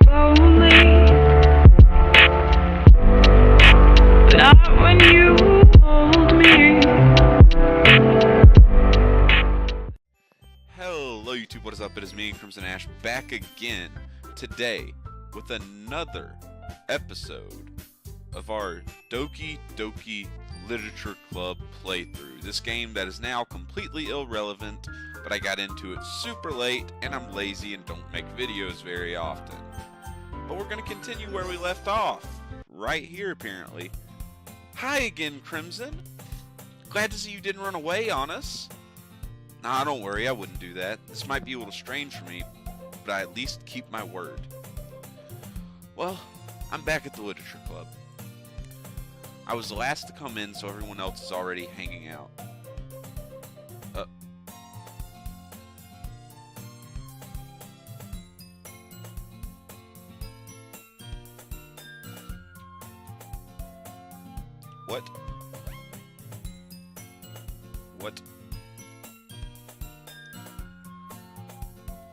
Lonely, not when you hold me. Hello YouTube, what is up? It is me, Crimson Ash, back again today with another episode of our Doki Doki Literature Club playthrough. This game that is now completely irrelevant, but I got into it super late and I'm lazy and don't make videos very often. But we're going to continue where we left off, right here apparently. Hi again, Crimson. Glad to see you didn't run away on us. Nah, don't worry, I wouldn't do that. This might be a little strange for me, but I at least keep my word. Well, I'm back at the Literature Club. I was the last to come in, so everyone else is already hanging out. What? What?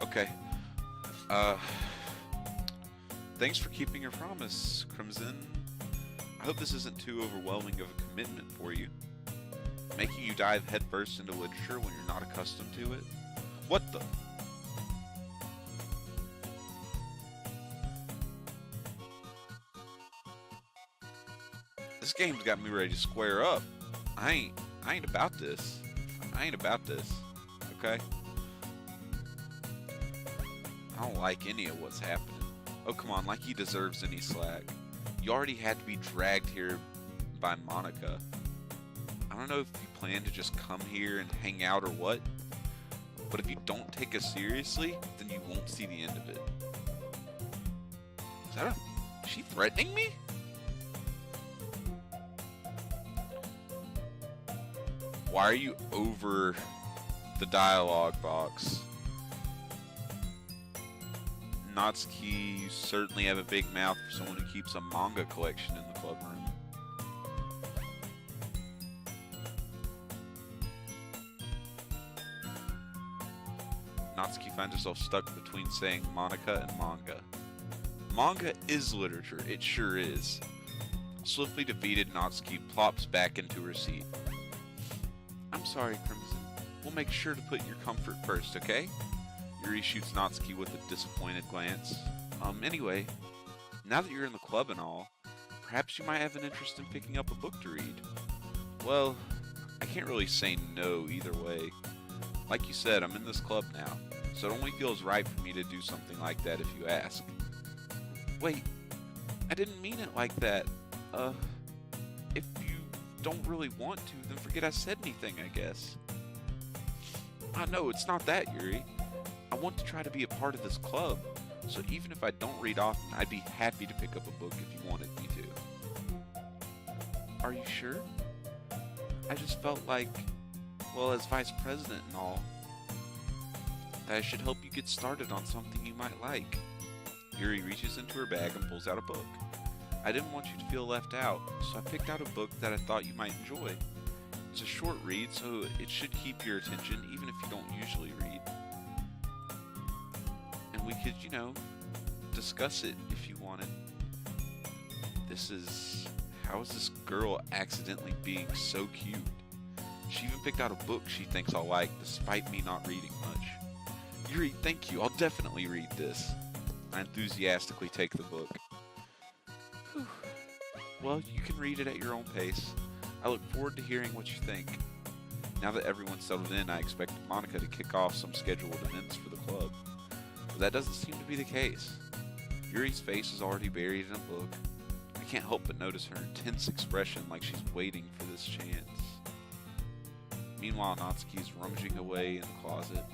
Okay. Thanks for keeping your promise, Crimson. I hope this isn't too overwhelming of a commitment for you. Making you dive headfirst into literature when you're not accustomed to it? What the? This game's got me ready to square up. I ain't about this. I ain't about this. Okay? I don't like any of what's happening. Oh, come on, like he deserves any slack. You already had to be dragged here by Monica. I don't know if you plan to just come here and hang out or what, but if you don't take us seriously, then you won't see the end of it. Is she threatening me? Why are you over the dialogue box? Natsuki, you certainly have a big mouth for someone who keeps a manga collection in the club room. Natsuki finds herself stuck between saying Monica and manga. Manga is literature, it sure is. Swiftly defeated, Natsuki plops back into her seat. I'm sorry, Crimson. We'll make sure to put your comfort first, okay? Yuri shoots Natsuki with a disappointed glance. Anyway, now that you're in the club and all, perhaps you might have an interest in picking up a book to read. Well, I can't really say no either way. Like you said, I'm in this club now, so it only feels right for me to do something like that if you ask. Wait, I didn't mean it like that. If you don't really want to, then forget I said anything, I guess. No, it's not that, Yuri. I want to try to be a part of this club, so even if I don't read often, I'd be happy to pick up a book if you wanted me to. Are you sure? I just felt like, well, as vice president and all, that I should help you get started on something you might like. Yuri reaches into her bag and pulls out a book. I didn't want you to feel left out, so I picked out a book that I thought you might enjoy. It's a short read, so it should keep your attention even if you don't usually read. And we could, discuss it if you wanted. How is this girl accidentally being so cute? She even picked out a book she thinks I'll like, despite me not reading much. Yuri, thank you, I'll definitely read this. I enthusiastically take the book. Whew. Well, you can read it at your own pace. I look forward to hearing what you think. Now that everyone's settled in, I expect Monica to kick off some scheduled events for the club. But that doesn't seem to be the case. Yuri's face is already buried in a book. I can't help but notice her intense expression like she's waiting for this chance. Meanwhile, Natsuki's rummaging away in the closet.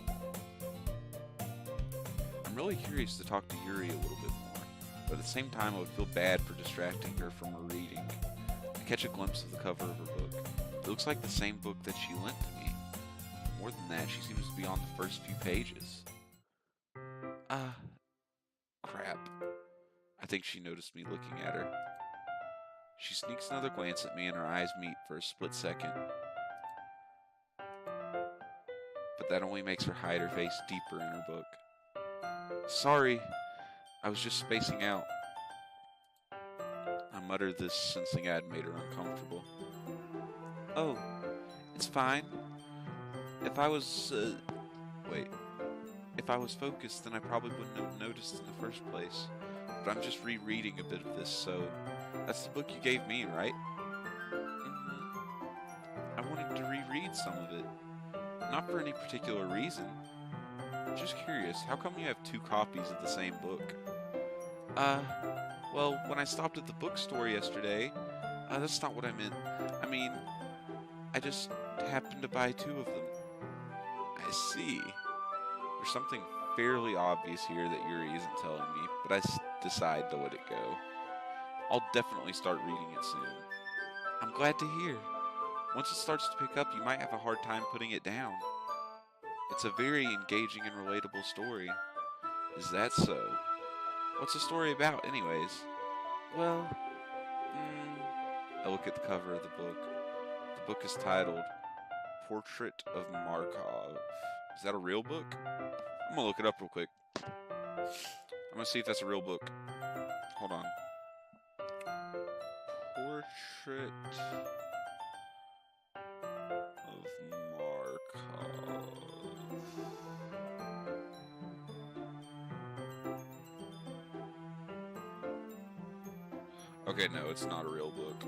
I'm really curious to talk to Yuri a little bit more, but at the same time I would feel bad for distracting her from her reading. I catch a glimpse of the cover of her book. It looks like the same book that she lent to me. More than that, she seems to be on the first few pages. Crap. I think she noticed me looking at her. She sneaks another glance at me and our eyes meet for a split second. But that only makes her hide her face deeper in her book. Sorry, I was just spacing out. I muttered this, sensing I had made her uncomfortable. Oh, it's fine. If I was, wait. If I was focused, then I probably wouldn't have noticed in the first place. But I'm just rereading a bit of this, so that's the book you gave me, right? I wanted to reread some of it. Not for any particular reason. Just curious, how come you have 2 copies of the same book? Well, when I stopped at the bookstore yesterday, that's not what I meant. I mean, I just happened to buy 2 of them. I see. There's something fairly obvious here that Yuri isn't telling me, but I decide to let it go. I'll definitely start reading it soon. I'm glad to hear. Once it starts to pick up, you might have a hard time putting it down. It's a very engaging and relatable story. Is that so? What's the story about, anyways? Well, I look at the cover of the book. The book is titled Portrait of Markov. Is that a real book? I'm gonna look it up real quick. I'm gonna see if that's a real book. Hold on. Portrait of Markov. Okay, no, it's not a real book.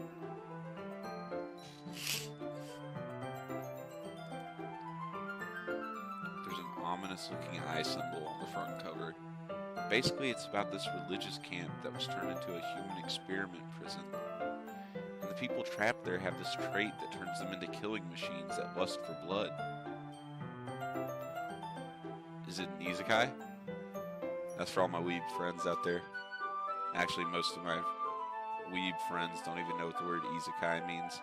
There's an ominous-looking eye symbol on the front cover. Basically, it's about this religious camp that was turned into a human experiment prison. And the people trapped there have this trait that turns them into killing machines that lust for blood. Is it an isekai? That's for all my weeb friends out there. Actually, most of my weeb friends don't even know what the word isekai means.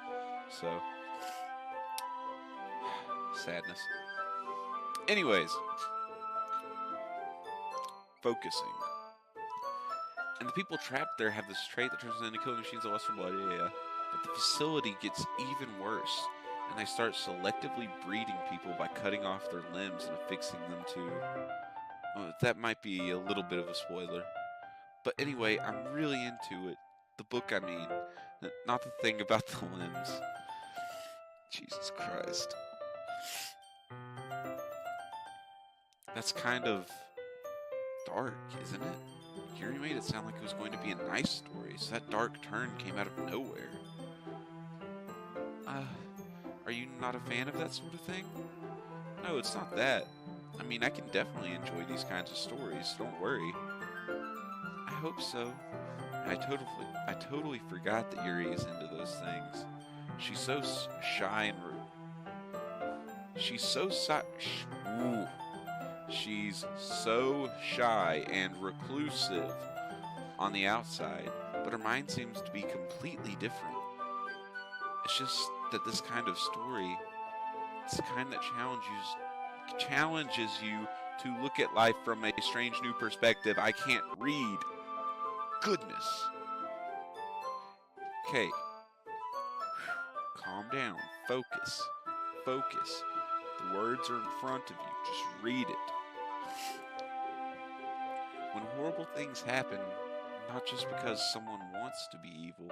So, sadness. Anyways, focusing. And the people trapped there have this trait that turns them into killing machines that lust for blood. Yeah. But the facility gets even worse, and they start selectively breeding people by cutting off their limbs and affixing them to... that might be a little bit of a spoiler. But anyway, I'm really into it. The book, I mean. Not the thing about the limbs. Jesus Christ. That's kind of dark, isn't it? Yuri made it sound like it was going to be a nice story, so that dark turn came out of nowhere. Are you not a fan of that sort of thing? No, it's not that. I mean, I can definitely enjoy these kinds of stories, don't worry. I hope so. I totally forgot that Yuri is into those things. She's so shy and she's so shy and reclusive on the outside, but her mind seems to be completely different. It's just that this kind of story, it's the kind that challenges you to look at life from a strange new perspective. I can't read. Goodness. Okay. Calm down. Focus. Focus. The words are in front of you. Just read it. When horrible things happen, not just because someone wants to be evil,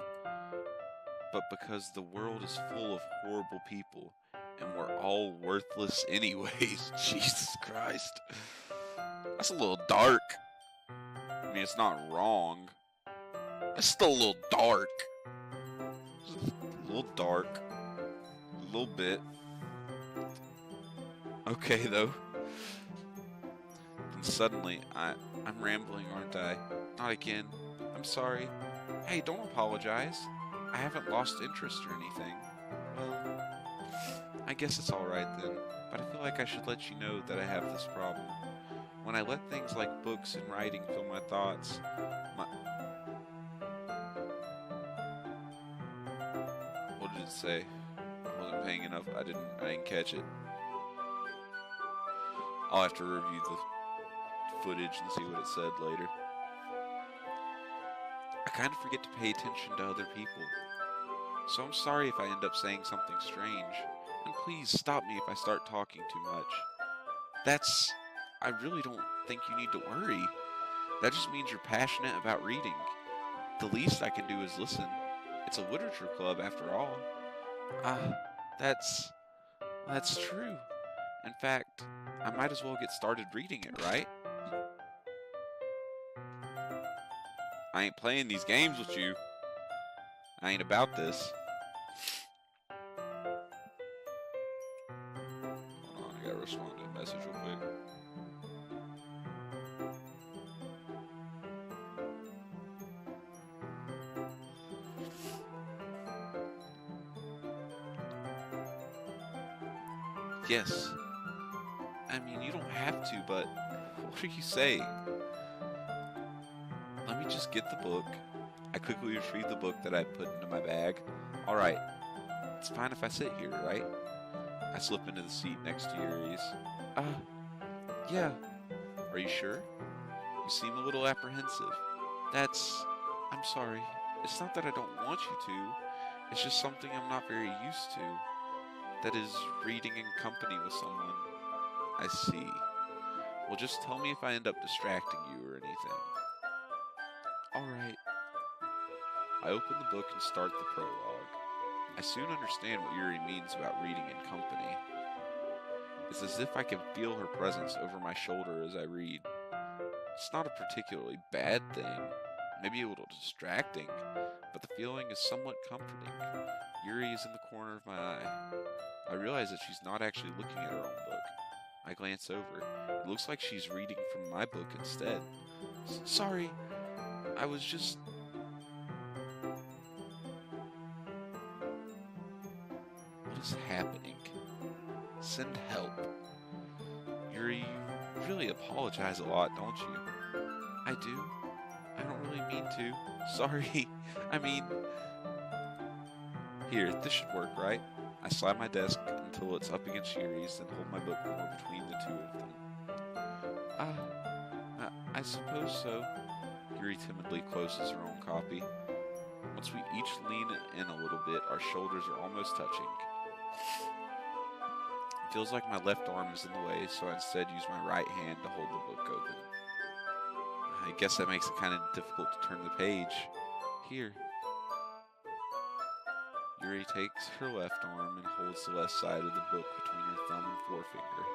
but because the world is full of horrible people, and we're all worthless anyways. Jesus Christ. That's a little dark. I mean, it's not wrong. It's still a little dark. A little dark. A little bit. Okay, though. And suddenly, I'm rambling, aren't I? Not again. I'm sorry. Hey, don't apologize. I haven't lost interest or anything. Well, I guess it's alright then, but I feel like I should let you know that I have this problem. When I let things like books and writing fill my thoughts, What did it say? I wasn't paying enough. I didn't catch it. I'll have to review the footage and see what it said later. I kind of forget to pay attention to other people. So I'm sorry if I end up saying something strange. And please stop me if I start talking too much. I really don't think you need to worry. That just means you're passionate about reading. The least I can do is listen. It's a literature club after all. Ah, that's that's true. In fact, I might as well get started reading it, right? I ain't playing these games with you. I ain't about this. Hold on, I gotta respond to a message real quick. Yes. I mean, you don't have to, but what are you saying? Let me just get the book. I quickly retrieve the book that I put into my bag. Alright, it's fine if I sit here, right? I slip into the seat next to Yuri's. Yeah. Are you sure? You seem a little apprehensive. I'm sorry. It's not that I don't want you to. It's just something I'm not very used to. That is, reading in company with someone. I see. Well, just tell me if I end up distracting you or anything. Alright. I open the book and start the prologue. I soon understand what Yuri means about reading in company. It's as if I can feel her presence over my shoulder as I read. It's not a particularly bad thing, maybe a little distracting, but the feeling is somewhat comforting. Yuri is in the corner of my eye. I realize that she's not actually looking at her own book. I glance over. It looks like she's reading from my book instead. Sorry, I was just... What is happening? Send help. Yuri, you really apologize a lot, don't you? I do. I don't really mean to. Sorry. I mean... Here, this should work, right? I slide my desk until it's up against Yuri's, then hold my book more between the two of them. I suppose so. Yuri timidly closes her own copy. Once we each lean in a little bit, our shoulders are almost touching. It feels like my left arm is in the way, so I instead use my right hand to hold the book open. I guess that makes it kind of difficult to turn the page. Here. Yuri takes her left arm and holds the left side of the book between her thumb and forefinger.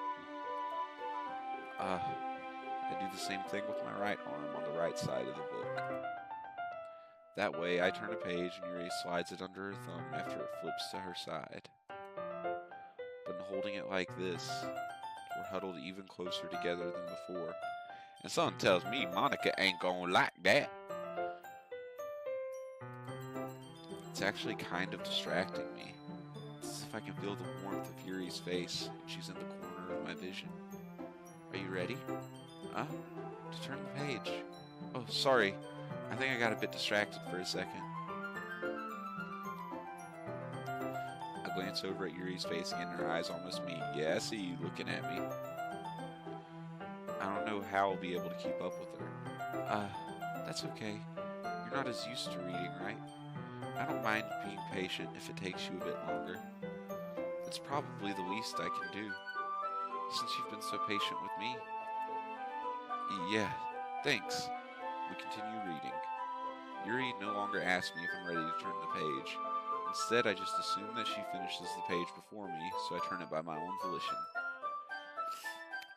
I do the same thing with my right arm on the right side of the book. That way, I turn a page and Yuri slides it under her thumb after it flips to her side. But in holding it like this, we're huddled even closer together than before. And something tells me Monica ain't gonna like that. It's actually kind of distracting me. It's as if I can feel the warmth of Yuri's face, and she's in the corner of my vision. Are you ready? To turn the page. Oh, sorry. I think I got a bit distracted for a second. I glance over at Yuri's face again, and her eyes almost meet. Yeah, I see you looking at me. I don't know how I'll be able to keep up with her. That's okay. You're not as used to reading, right? I don't mind being patient if it takes you a bit longer. It's probably the least I can do, since you've been so patient with me. Yeah, thanks. We continue reading. Yuri no longer asks me if I'm ready to turn the page. Instead, I just assume that she finishes the page before me, so I turn it by my own volition.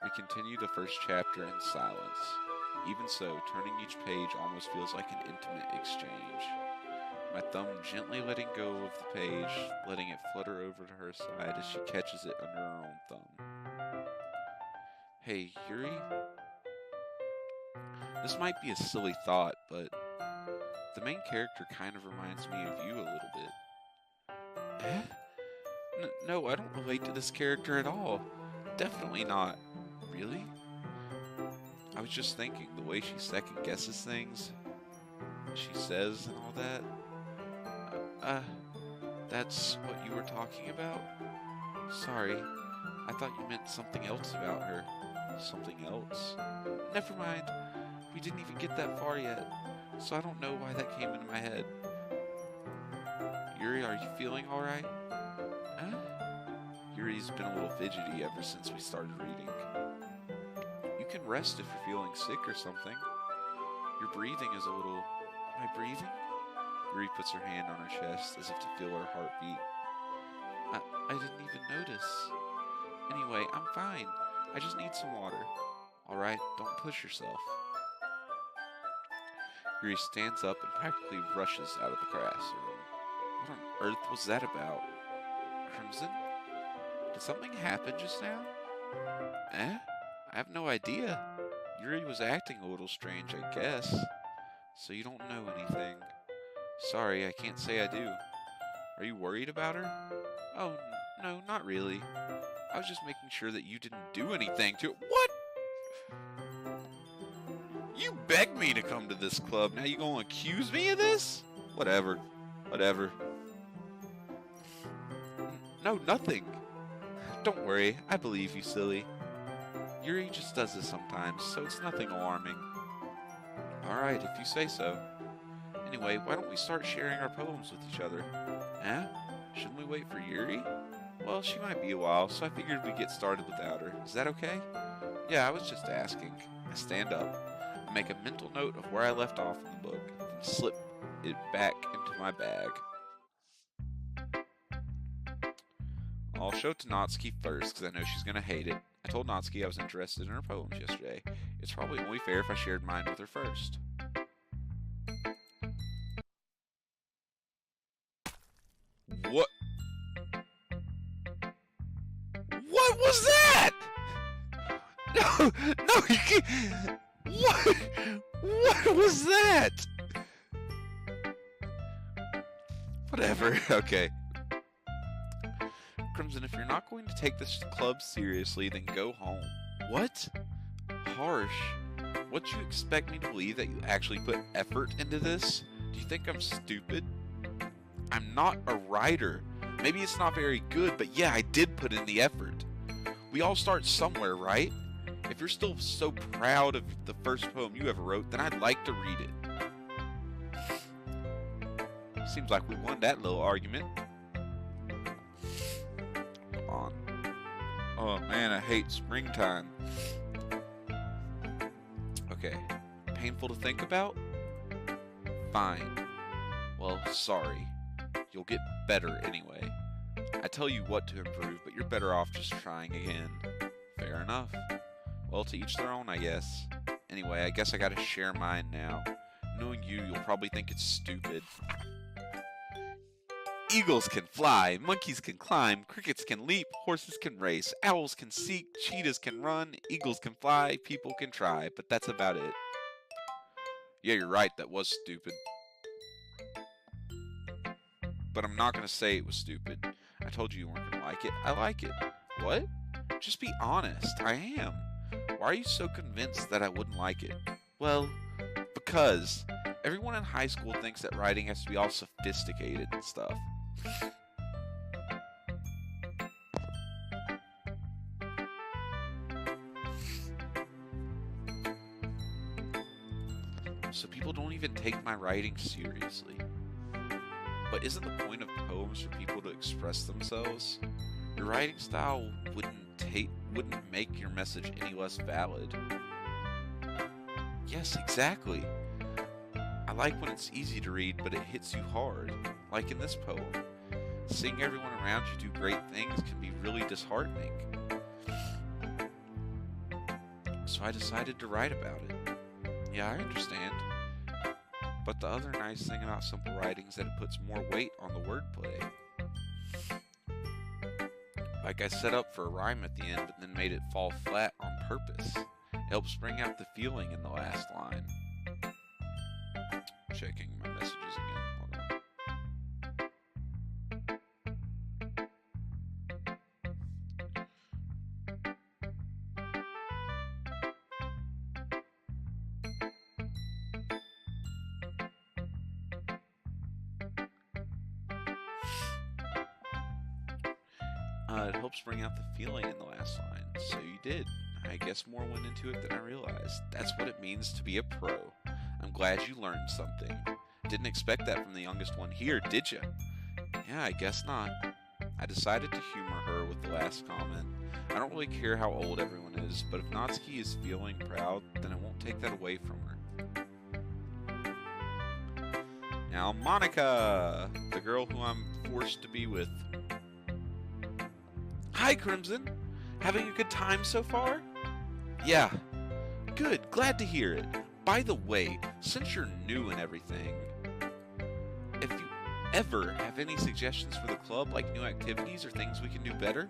We continue the first chapter in silence. Even so, turning each page almost feels like an intimate exchange. My thumb gently letting go of the page, letting it flutter over to her side as she catches it under her own thumb. Hey, Yuri? This might be a silly thought, but the main character kind of reminds me of you a little bit. Eh? No, I don't relate to this character at all. Definitely not. Really? I was just thinking, the way she second guesses things, she says and all that. That's what you were talking about? Sorry, I thought you meant something else about her. Something else? Never mind. We didn't even get that far yet, so I don't know why that came into my head. Yuri, are you feeling alright? Yuri's been a little fidgety ever since we started reading. You can rest if you're feeling sick or something. Your breathing is a little... Am I breathing? Yuri puts her hand on her chest as if to feel her heartbeat. I didn't even notice. Anyway, I'm fine. I just need some water. Alright, don't push yourself. Yuri stands up and practically rushes out of the classroom. What on earth was that about? Crimson? Did something happen just now? Eh? I have no idea. Yuri was acting a little strange, I guess. So you don't know anything. Sorry, I can't say I do. Are you worried about her? Oh, no, not really. I was just making sure that you didn't do anything to... What? You begged me to come to this club. Now you gonna accuse me of this? Whatever. Whatever. No, nothing. Don't worry. I believe you, silly. Yuri just does this sometimes, so it's nothing alarming. Alright, if you say so. Anyway, why don't we start sharing our poems with each other? Eh? Shouldn't we wait for Yuri? Well, she might be a while, so I figured we'd get started without her. Is that okay? Yeah, I was just asking. I stand up. I make a mental note of where I left off in the book, then slip it back into my bag. I'll show it to Natsuki first, because I know she's going to hate it. I told Natsuki I was interested in her poems yesterday. It's probably only fair if I shared mine with her first. What? What was that? No, no, you can't. What was that? Whatever, okay. Crimson, if you're not going to take this club seriously, then go home. What? Harsh. What, you expect me to believe that you actually put effort into this? Do you think I'm stupid? I'm not a writer. Maybe it's not very good, but yeah, I did put in the effort. We all start somewhere, right? If you're still so proud of the first poem you ever wrote, then I'd like to read it. Seems like we won that little argument. Come on. Oh man, I hate springtime. Okay. Painful to think about? Fine. Well, sorry. You'll get better anyway. I tell you what to improve, but you're better off just trying again. Fair enough. Well, to each their own, I guess. Anyway, I guess I gotta share mine now. Knowing you, you'll probably think it's stupid. Eagles can fly, monkeys can climb, crickets can leap, horses can race, owls can seek, cheetahs can run, eagles can fly, people can try, but that's about it. Yeah, you're right, that was stupid. But I'm not gonna say it was stupid. I told you weren't gonna like it. I like it. What? Just be honest. I am. Why are you so convinced that I wouldn't like it? Well, because everyone in high school thinks that writing has to be all sophisticated and stuff. So people don't even take my writing seriously. But isn't the point of poems for people to express themselves? Your writing style wouldn't make your message any less valid. Yes, exactly. I like when it's easy to read, but it hits you hard, like in this poem. Seeing everyone around you do great things can be really disheartening. So I decided to write about it. Yeah, I understand. But the other nice thing about simple writing is that it puts more weight on the wordplay. Like I set up for a rhyme at the end, but then made it fall flat on purpose. It helps bring out the feeling in the last line. Checking my messages again. Hold on. It helps bring out the feeling in the last line. So you did. I guess more went into it than I realized. That's what it means to be a pro. I'm glad you learned something. Didn't expect that from the youngest one here, did you? Yeah, I guess not. I decided to humor her with the last comment. I don't really care how old everyone is, but if Natsuki is feeling proud, then I won't take that away from her. Now, Monica, the girl who I'm forced to be with. Hi, Crimson. Having a good time so far? Yeah. Good. Glad to hear it. By the way, since you're new and everything, if you ever have any suggestions for the club, like new activities or things we can do better,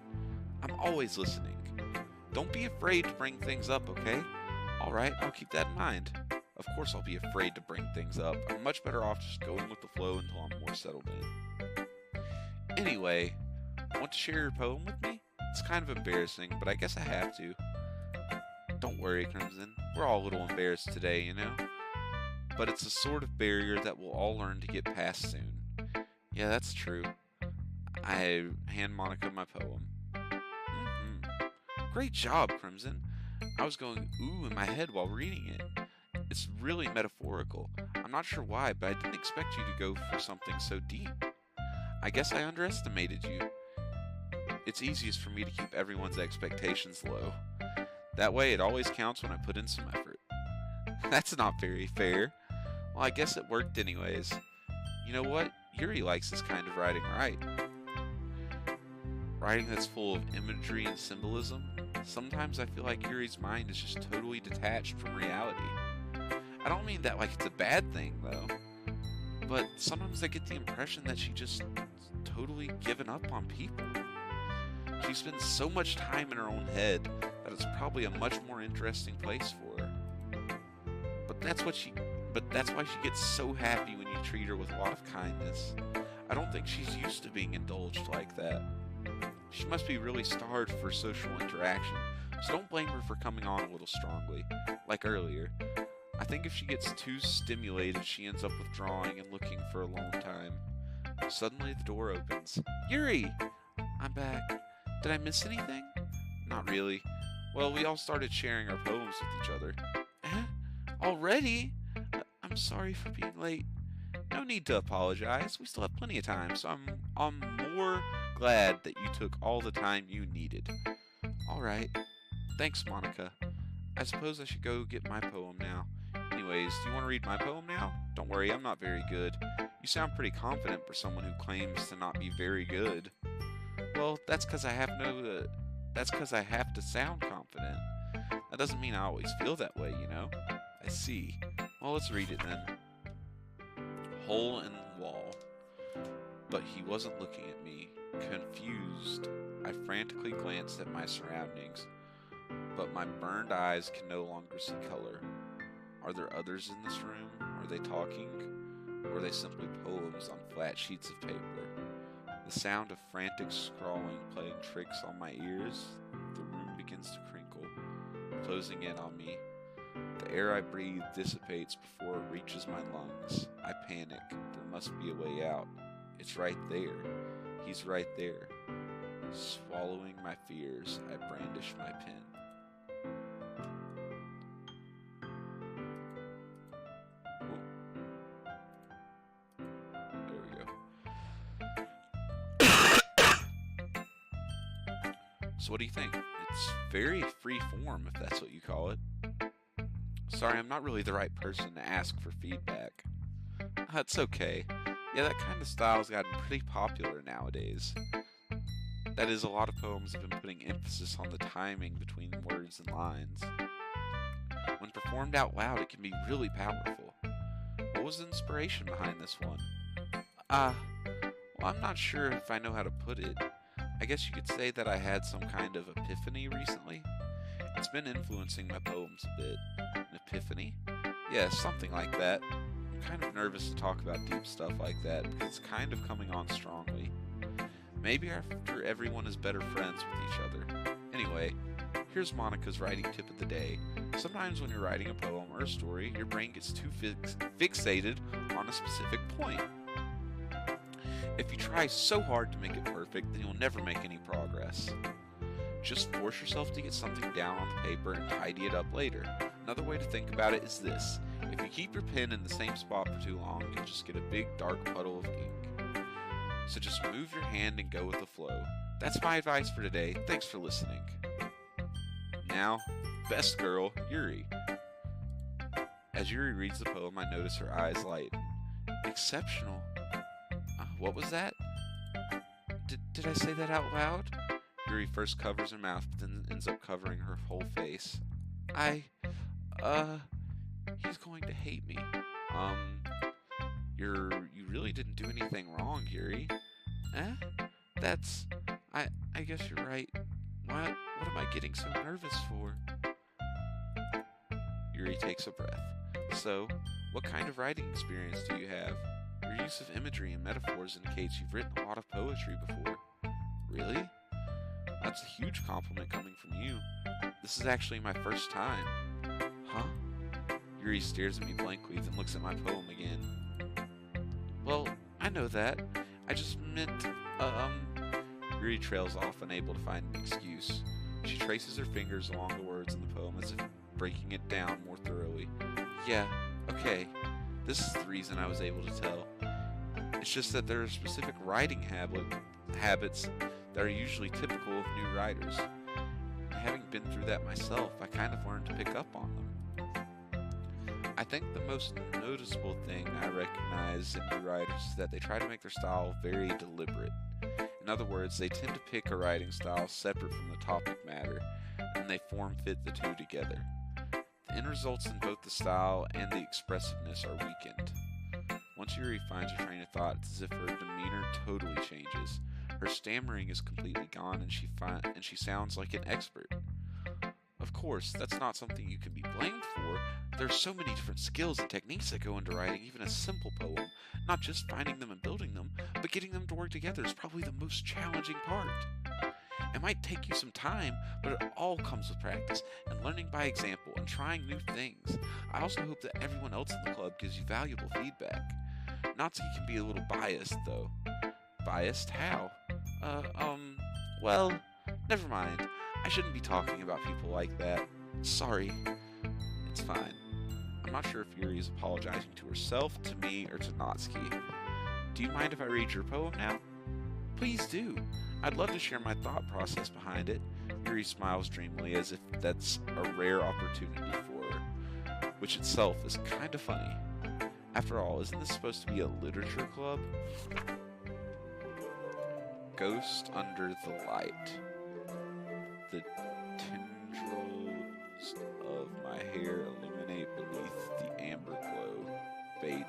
I'm always listening. Don't be afraid to bring things up, okay? Alright, I'll keep that in mind. Of course I'll be afraid to bring things up. I'm much better off just going with the flow until I'm more settled in. Anyway, want to share your poem with me? It's kind of embarrassing, but I guess I have to. Don't worry, Crimson. We're all a little embarrassed today, you know? But it's a sort of barrier that we'll all learn to get past soon. Yeah, that's true. I hand Monica my poem. Great job, Crimson. I was going ooh in my head while reading it. It's really metaphorical. I'm not sure why, but I didn't expect you to go for something so deep. I guess I underestimated you. It's easiest for me to keep everyone's expectations low. That way it always counts when I put in some effort. That's not very fair. Well, I guess it worked anyways. You know what? Yuri likes this kind of writing, right? Writing that's full of imagery and symbolism. Sometimes I feel like Yuri's mind is just totally detached from reality. I don't mean that like it's a bad thing, though. But sometimes I get the impression that she just totally given up on people. She spends so much time in her own head that it's probably a much more interesting place for her. But that's why she gets so happy when you treat her with a lot of kindness. I don't think she's used to being indulged like that. She must be really starved for social interaction, so don't blame her for coming on a little strongly, like earlier. I think if she gets too stimulated, she ends up withdrawing and looking for a long time. Suddenly the door opens. Yuri! I'm back. Did I miss anything? Not really. Well, we all started sharing our poems with each other. Already? I'm sorry for being late. No need to apologize. We still have plenty of time, so I'm more glad that you took all the time you needed. Alright. Thanks, Monica. I suppose I should go get my poem now. Anyways, do you want to read my poem now? Don't worry, I'm not very good. You sound pretty confident for someone who claims to not be very good. Well, that's because I have to sound confident. That doesn't mean I always feel that way, you know? I see. Well, let's read it then. Hole in the wall. But he wasn't looking at me. Confused, I frantically glanced at my surroundings, but my burned eyes can no longer see color. Are there others in this room? Are they talking? Or are they simply poems on flat sheets of paper? The sound of frantic scrawling playing tricks on my ears. The room begins to crinkle, closing in on me. The air I breathe dissipates before it reaches my lungs. I panic. There must be a way out. It's right there. He's right there. Swallowing my fears, I brandish my pen. There we go. So what do you think? It's very free form, if that's what you call it. Sorry, I'm not really the right person to ask for feedback. That's okay. Yeah, that kind of style's gotten pretty popular nowadays. That is, a lot of poems have been putting emphasis on the timing between words and lines. When performed out loud, it can be really powerful. What was the inspiration behind this one? Well, I'm not sure if I know how to put it. I guess you could say that I had some kind of epiphany recently. It's been influencing my poems a bit. An epiphany? Yeah, something like that. I'm kind of nervous to talk about deep stuff like that because it's kind of coming on strongly. Maybe after everyone is better friends with each other. Anyway, here's Monica's writing tip of the day. Sometimes when you're writing a poem or a story, your brain gets too fixated on a specific point. If you try so hard to make it perfect, then you'll never make any progress. Just force yourself to get something down on the paper and tidy it up later. Another way to think about it is this. If you keep your pen in the same spot for too long, you'll just get a big dark puddle of ink. So just move your hand and go with the flow. That's my advice for today. Thanks for listening. Now, best girl, Yuri. As Yuri reads the poem, I notice her eyes lighten. Exceptional. What was that? Did I say that out loud? Yuri first covers her mouth, but then ends up covering her whole face. He's going to hate me. You really didn't do anything wrong, Yuri. I guess you're right. What am I getting so nervous for? Yuri takes a breath. So, what kind of writing experience do you have? Your use of imagery and metaphors indicates you've written a lot of poetry before. Really? That's a huge compliment coming from you. This is actually my first time. Huh? Yuri stares at me blankly, then looks at my poem again. Well, I know that. I just meant, Yuri trails off, unable to find an excuse. She traces her fingers along the words in the poem as if breaking it down more thoroughly. Yeah, okay. This is the reason I was able to tell. It's just that there are specific writing habits that are usually typical of new writers. Having been through that myself, I kind of learned to pick up on them. I think the most noticeable thing I recognize in new writers is that they try to make their style very deliberate. In other words, they tend to pick a writing style separate from the topic matter, and they form-fit the two together. The end results in both the style and the expressiveness are weakened. Once Yuri finds her train of thought, it's as if her demeanor totally changes. Her stammering is completely gone, and she sounds like an expert. Of course, that's not something you can be blamed for. There are so many different skills and techniques that go into writing even a simple poem. Not just finding them and building them, but getting them to work together is probably the most challenging part. It might take you some time, but it all comes with practice and learning by example and trying new things. I also hope that everyone else in the club gives you valuable feedback. Natsuki can be a little biased, though. Biased? How? Well, never mind. I shouldn't be talking about people like that. Sorry. It's fine. I'm not sure if Yuri is apologizing to herself, to me, or to Natsuki. Do you mind if I read your poem now? Please do. I'd love to share my thought process behind it. Yuri smiles dreamily as if that's a rare opportunity for her, which itself is kind of funny. After all, isn't this supposed to be a literature club? Ghost under the light. The tendrils of my hair illuminate beneath the amber glow, bathing.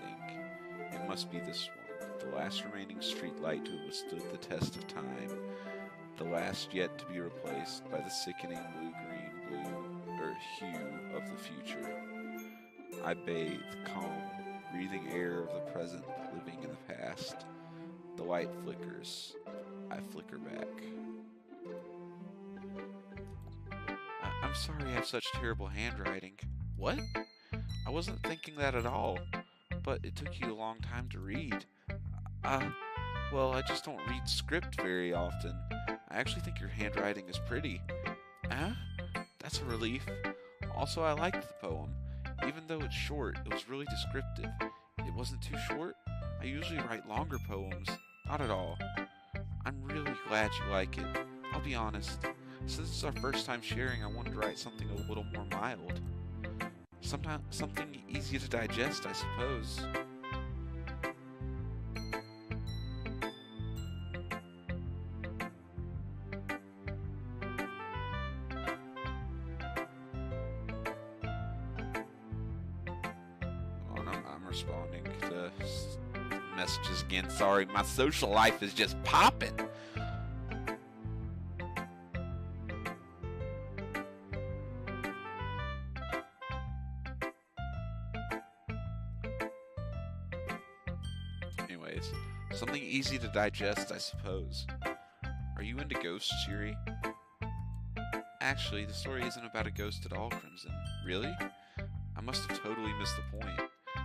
It must be this one, the last remaining street light to have withstood the test of time, the last yet to be replaced by the sickening hue of the future. I bathe, calm, breathing air of the present, living in the past. The light flickers. I flicker back. I'm sorry I have such terrible handwriting. What? I wasn't thinking that at all, but it took you a long time to read. Well, I just don't read script very often. I actually think your handwriting is pretty. That's a relief. Also, I liked the poem. Even though it's short, it was really descriptive. It wasn't too short. I usually write longer poems. Not at all. I'm really glad you like it. I'll be honest. Since it's our first time sharing, I wanted to write something a little more mild. Something easy to digest, I suppose. I'm responding to messages again. Sorry, my social life is just popping. Anyways, something easy to digest, I suppose. Are you into ghosts, Yuri? Actually, the story isn't about a ghost at all, Crimson. Really? I must have totally missed the point.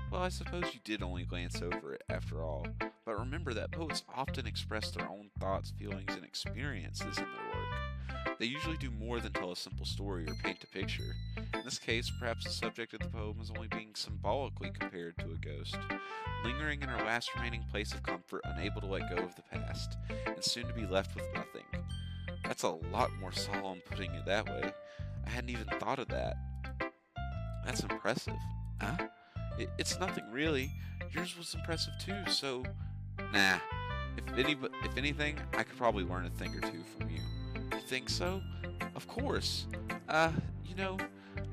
Well, I suppose you did only glance over it, after all. But remember that poets often express their own thoughts, feelings, and experiences in their work. They usually do more than tell a simple story or paint a picture. In this case, perhaps the subject of the poem is only being symbolically compared to a ghost, lingering in her last remaining place of comfort, unable to let go of the past, and soon to be left with nothing. That's a lot more solemn putting it that way. I hadn't even thought of that. That's impressive. It's nothing really. Yours was impressive too, so nah. If anything, I could probably learn a thing or two from you. You think so? Of course. Uh, you know,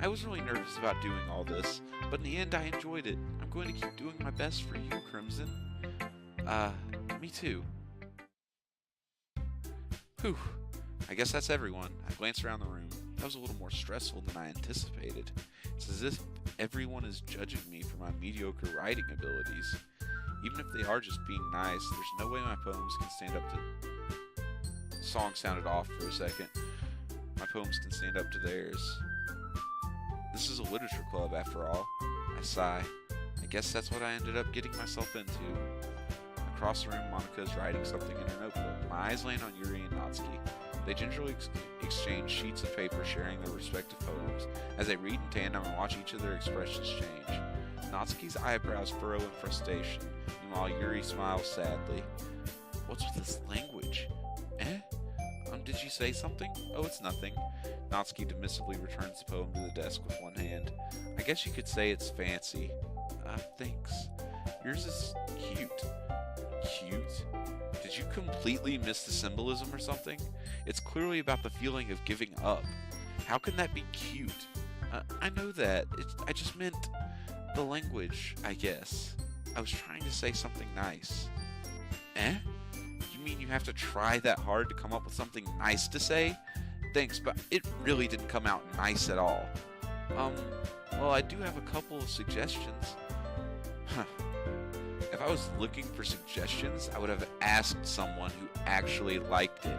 I was really nervous about doing all this, but in the end I enjoyed it. I'm going to keep doing my best for you, Crimson. Uh, me too. Whew. I guess that's everyone. I glanced around the room. That was a little more stressful than I anticipated. It's as if everyone is judging me for my mediocre writing abilities. Even if they are just being nice, there's no way my poems can stand up to... The song sounded off for a second. My poems can stand up to theirs. This is a literature club, after all. I sigh. I guess that's what I ended up getting myself into. Across the room, Monica is writing something in her notebook. My eyes land on Yuri and Natsuki. They gingerly exchange sheets of paper, sharing their respective poems. As they read in tandem and watch each of their expressions change. Natsuki's eyebrows furrow in frustration, meanwhile Yuri smiles sadly. What's with this language? Eh? Did you say something? Oh, it's nothing. Natsuki dismissively returns the poem to the desk with one hand. I guess you could say it's fancy. Thanks. Yours is cute. Cute? Did you completely miss the symbolism or something? It's clearly about the feeling of giving up. How can that be cute? I know that. I just meant the language, I guess. I was trying to say something nice. Eh? You mean you have to try that hard to come up with something nice to say? Thanks, but it really didn't come out nice at all. Well, I do have a couple of suggestions. Huh. If I was looking for suggestions, I would have asked someone who actually liked it.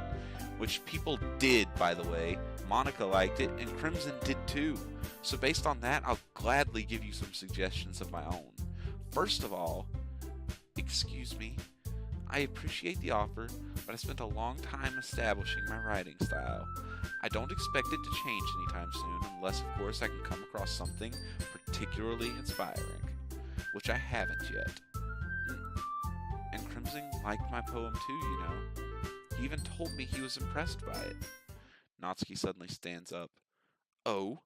Which people did, by the way. Monica liked it, and Crimson did too. So based on that, I'll gladly give you some suggestions of my own. First of all, excuse me, I appreciate the offer, but I spent a long time establishing my writing style. I don't expect it to change anytime soon, unless of course I can come across something particularly inspiring, which I haven't yet. And Crimson liked my poem too, you know. He even told me he was impressed by it. Natsuki suddenly stands up. Oh,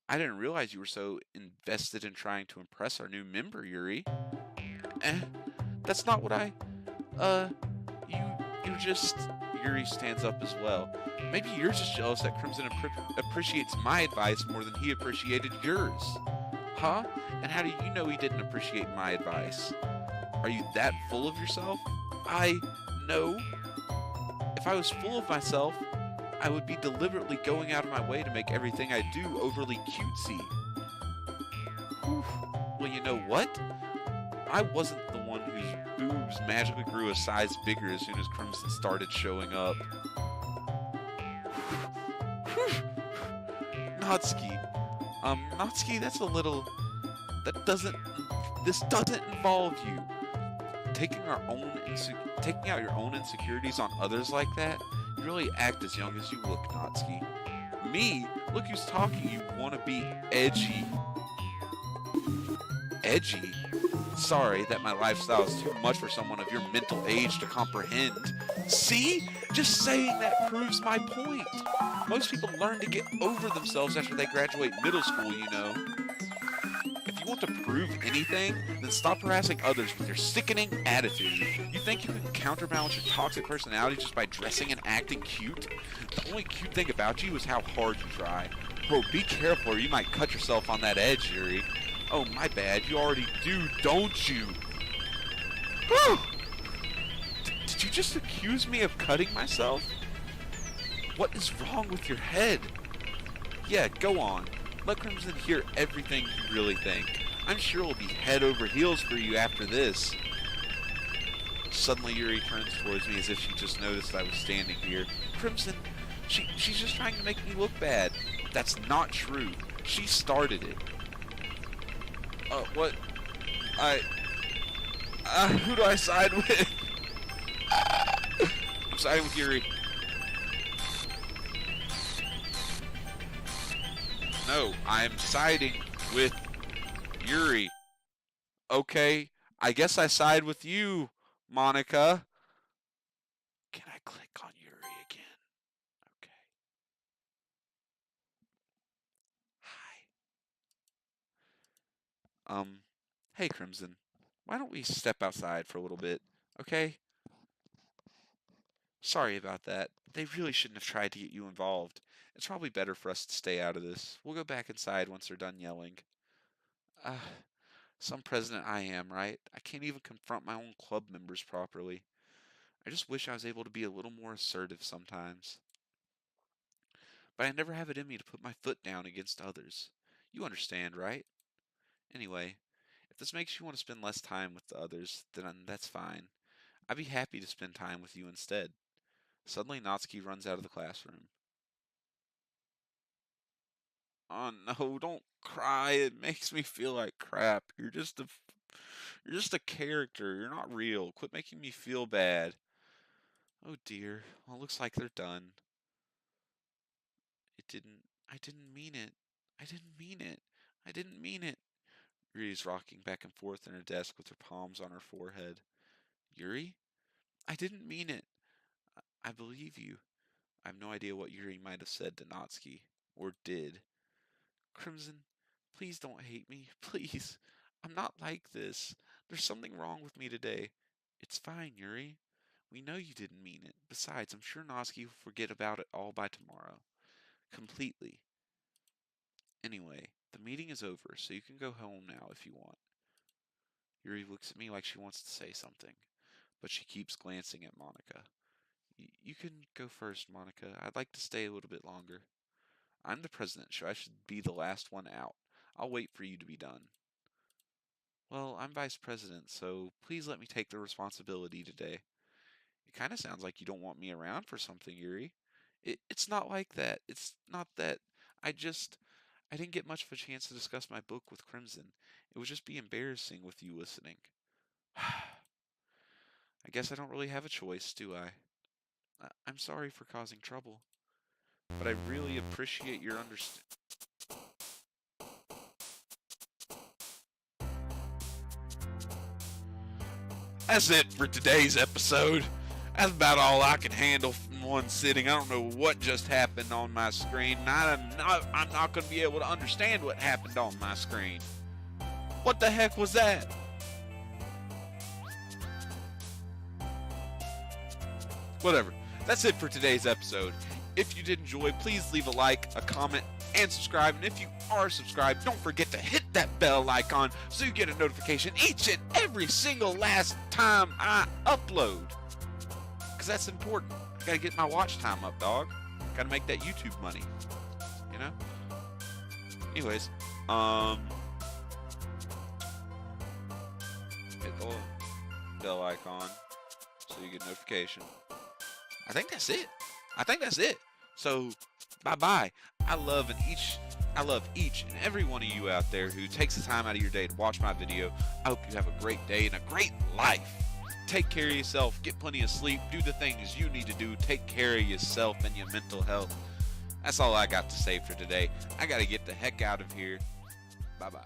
I didn't realize you were so invested in trying to impress our new member, Yuri. Eh, that's not what you, you just... Yuri stands up as well. Maybe you're just jealous that Crimson appreciates my advice more than he appreciated yours. Huh? And how do you know he didn't appreciate my advice? Are you that full of yourself? No. If I was full of myself, I would be deliberately going out of my way to make everything I do overly cutesy. Whew. Well, you know what? I wasn't the one whose boobs magically grew a size bigger as soon as Crimson started showing up. Natsuki. Natsuki, that's a little... This doesn't involve you. Taking out your own insecurities on others like that, you really act as young as you look, Natsuki. Me? Look who's talking, you wanna be edgy. Edgy? Sorry that my lifestyle is too much for someone of your mental age to comprehend. See? Just saying that proves my point. Most people learn to get over themselves after they graduate middle school, you know. If you want to prove anything, then stop harassing others with your sickening attitude. You think you can counterbalance your toxic personality just by dressing and acting cute? The only cute thing about you is how hard you try. Bro, be careful or you might cut yourself on that edge, Yuri. Oh, my bad. You already do, don't you? Whew! Did you just accuse me of cutting myself? What is wrong with your head? Yeah, go on. Let Crimson hear everything you really think. I'm sure it'll be head over heels for you after this. Suddenly Yuri turns towards me as if she just noticed I was standing here. Crimson, she's just trying to make me look bad. That's not true. She started it. What? Who do I side with? I'm siding with Yuri. No, I'm siding with Yuri. Okay, I guess I side with you, Monica. Can I click on Yuri again? Okay. Hi. Hey, Crimson, why don't we step outside for a little bit, okay? Sorry about that. They really shouldn't have tried to get you involved. It's probably better for us to stay out of this. We'll go back inside once they're done yelling. Uh, some president I am, right? I can't even confront my own club members properly. I just wish I was able to be a little more assertive sometimes. But I never have it in me to put my foot down against others. You understand, right? Anyway, if this makes you want to spend less time with the others, then that's fine. I'd be happy to spend time with you instead. Suddenly, Natsuki runs out of the classroom. Oh no, don't cry. It makes me feel like crap. You're just a character. You're not real. Quit making me feel bad. Oh dear. Well, it looks like they're done. I didn't mean it. I didn't mean it. I didn't mean it. Yuri's rocking back and forth in her desk with her palms on her forehead. Yuri? I didn't mean it. I believe you. I have no idea what Yuri might have said to Natsuki. Or did. Crimson, please don't hate me. Please. I'm not like this. There's something wrong with me today. It's fine, Yuri. We know you didn't mean it. Besides, I'm sure Natsuki will forget about it all by tomorrow. Completely. Anyway, the meeting is over, so you can go home now if you want. Yuri looks at me like she wants to say something, but she keeps glancing at Monica. You can go first, Monica. I'd like to stay a little bit longer. I'm the president, so I should be the last one out. I'll wait for you to be done. Well, I'm vice president, so please let me take the responsibility today. It kind of sounds like you don't want me around for something, Yuri. It's not like that. It's not that. I just, I didn't get much of a chance to discuss my book with Crimson. It would just be embarrassing with you listening. I guess I don't really have a choice, do I? I'm sorry for causing trouble, but I really appreciate your understanding. That's it for today's episode. That's about all I can handle from one sitting. I don't know what just happened on my screen. I'm not going to be able to understand what happened on my screen. What the heck was that? Whatever. That's it for today's episode. If you did enjoy, please leave a like, a comment, and subscribe. And if you are subscribed, don't forget to hit that bell icon so you get a notification each and every single last time I upload. Because that's important. I gotta get my watch time up, dog. Gotta make that YouTube money. You know? Anyways, hit the bell icon so you get notification. I think that's it. So, bye-bye. I love each and every one of you out there who takes the time out of your day to watch my video. I hope you have a great day and a great life. Take care of yourself, get plenty of sleep, do the things you need to do, take care of yourself and your mental health. That's all I got to say for today. I gotta get the heck out of here. Bye-bye.